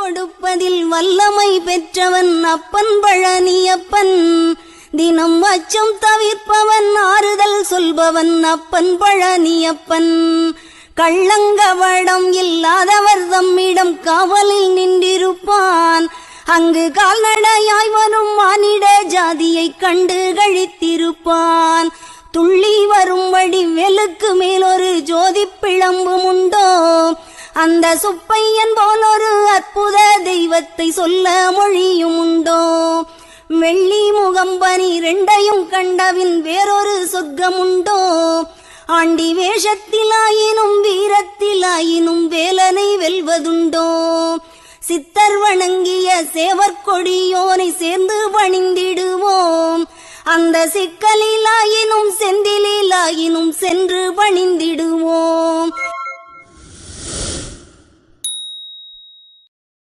கொடுப்பதில் வல்லமை பெற்றவன் அப்பன் பழனியப்பன். தினம் அச்சம் தவிர்ப்பவன் ஆறுதல் சொல்பவன் அப்பன் பழனியப்பன். கள்ளங்கவடம் இல்லாதவர் தம்மிடம் காவலில் நின்றிருப்பான். அங்கு கால்நடையாய் வரும் மானிட ஜாதியை கண்டு கழித்திருப்பான். துள்ளி வரும்படி வெளுக்கு மேலொரு ஜோதி பிழம்பும் உண்டோ, அந்த சுப்பையன் போலொரு அற்புத தெய்வத்தை சொல்ல மொழியும் உண்டோ. வெள்ளி முகம்பனி ரெண்டையும் கண்டவின் வேறொரு சொர்க்கம் உண்டோ. ஆண்டி வேஷத்திலாயினும் வீரத்திலாயினும் வேலனை வெல்வதுண்டோ. சித்தர் வணங்கிய சேவற்கொடியோனை சேர்ந்து பணிந்திடுவோம். அந்த சிக்கலிலாயினும் செந்திலாயினும் சென்று பணிந்திடுவோம்.